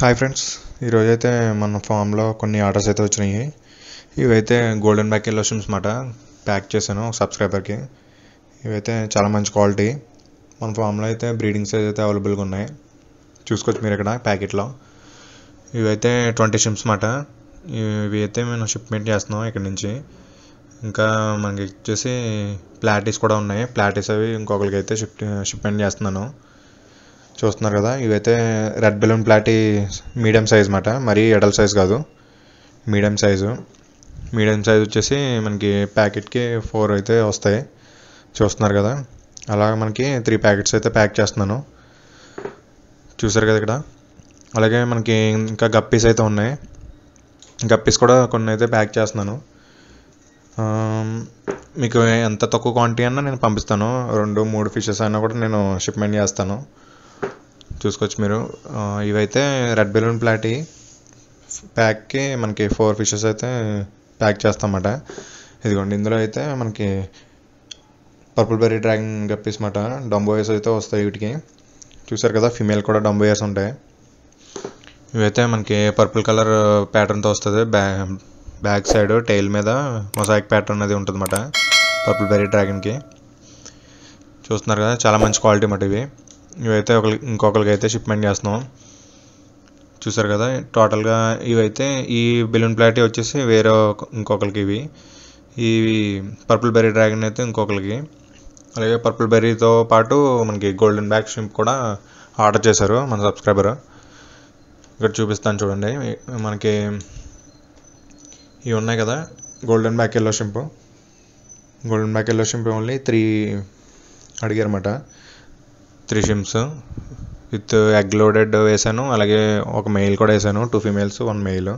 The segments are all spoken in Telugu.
హాయ్ ఫ్రెండ్స్, ఈరోజైతే మన ఫామ్లో కొన్ని ఆర్డర్స్ అయితే వచ్చినాయి. ఇవైతే గోల్డెన్ బ్యాక్ ఎల్లో షిమ్స్ మాట ప్యాక్ చేశాను సబ్స్క్రైబర్కి. ఇవైతే చాలా మంచి క్వాలిటీ. మన ఫామ్లో అయితే బ్రీడింగ్ సైజ్ అయితే అవైలబుల్గా ఉన్నాయి, చూసుకోవచ్చు మీరు ఇక్కడ ప్యాకెట్లో. ఇవైతే 20 షిమ్స్ మాట. ఇవి అయితే మేము షిప్మెంట్ చేస్తున్నాం ఇక్కడ నుంచి. ఇంకా మనకి వచ్చేసి ప్లాటీస్ కూడా ఉన్నాయి. ప్లాటీస్ అవి ఇంకొకరికి అయితే షిప్మెంట్ చేస్తున్నాను, చూస్తున్నారు కదా. ఇవైతే రెడ్ బెలూన్ ప్లాటీ మీడియం సైజ్ మాట, మరీ ఎడల్ సైజ్ కాదు, మీడియం సైజు. మీడియం సైజ్ వచ్చేసి మనకి ప్యాకెట్కి 4 అయితే వస్తాయి, చూస్తున్నారు కదా. అలా మనకి 3 ప్యాకెట్స్ అయితే ప్యాక్ చేస్తున్నాను, చూసారు కదా ఇక్కడ. అలాగే మనకి ఇంకా గప్పీస్ అయితే ఉన్నాయి, గప్పీస్ కూడా కొన్ని అయితే ప్యాక్ చేస్తున్నాను. మీకు ఎంత తక్కువ క్వాంటిటీ అన్నా నేను పంపిస్తాను. 2-3 ఫిషెస్ అయినా కూడా నేను షిప్మెంట్ చేస్తాను, చూసుకోవచ్చు మీరు. ఇవైతే రెడ్ బెలూన్ ప్లాటీ ప్యాక్కి మనకి 4 ఫిషెస్ అయితే ప్యాక్ చేస్తామన్నమాట. ఇదిగోండి, ఇందులో అయితే మనకి పర్పుల్ బెర్రీ డ్రాగన్ గప్పీస్ మాట, డంబోయర్స్ అయితే వస్తాయి వీటికి, చూసారు కదా. ఫిమేల్ కూడా డంబోయర్స్ ఉంటాయి. ఇవైతే మనకి పర్పుల్ కలర్ ప్యాటర్న్తో వస్తుంది. బ్యాక్ సైడ్ టైల్ మీద మొజాయిక్ ప్యాటర్న్ అది ఉంటుంది అన్నమాట పర్పుల్ బెర్రీ డ్రాగన్కి, చూస్తున్నారు కదా. చాలా మంచి క్వాలిటీ అన్నమాట ఇవి. ఇవైతే ఇంకొకరికి అయితే షిప్మెంట్ చేస్తున్నాం, చూసారు కదా. టోటల్గా ఇవైతే ఈ బెలూన్ ప్లాటీ వచ్చేసి వేరే ఇంకొకరికి, ఇవి పర్పుల్ బెర్రీ డ్రాగన్ అయితే ఇంకొకరికి. అలాగే పర్పుల్ బెర్రీతో పాటు మనకి గోల్డెన్ బ్యాక్ షింప్ కూడా ఆర్డర్ చేశారు మన సబ్స్క్రైబర్. ఇక్కడ చూపిస్తాను చూడండి. మనకి ఇవి ఉన్నాయి కదా, golden back yellow shrimp. Golden back yellow shrimp only 3 అడిగారు అన్నమాట. 3 షిమ్స్ విత్ ఎగ్ లోడెడ్ వేసాను. అలాగే ఒక మెయిల్ కూడా వేసాను, 2 ఫీమేల్స్ 1 మెయిల్,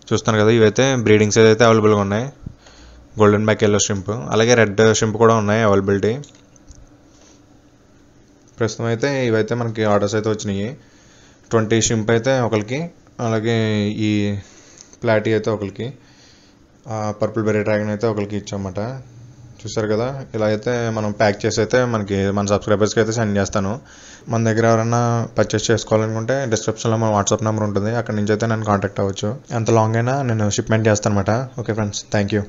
చూస్తాను కదా. ఇవైతే బ్రీడింగ్ సైజ్ అయితే అవైలబుల్గా ఉన్నాయి, గోల్డెన్ బ్యాక్ ఎల్లో షింప్. అలాగే రెడ్ షింప్ కూడా ఉన్నాయి అవైలబిలిటీ. ప్రస్తుతం అయితే ఇవైతే మనకి ఆర్డర్స్ అయితే వచ్చినాయి. 20 షింప్ అయితే ఒకరికి, అలాగే ఈ ప్లాటీ అయితే ఒకరికి, పర్పుల్ బెర్రీ డ్రాగన్ అయితే ఒకరికి ఇచ్చామన్నమాట, చూసారు కదా. ఇలా అయితే మనం ప్యాక్ చేసి అయితే మన సబ్స్క్రైబర్స్కి అయితే సెండ్ చేస్తాను. మన దగ్గర ఎవరైనా పర్చేస్ చేసుకోవాలనుకుంటే డిస్క్రిప్షన్లో మన వాట్సాప్ నెంబర్ ఉంటుంది, అక్కడ నుంచి అయితే నేను కాంటాక్ట్ అవ్వచ్చు. ఎంత లాంగ్ అయినా నేను షిప్మెంట్ చేస్తాను అన్నమాట. Okay friends, thank you.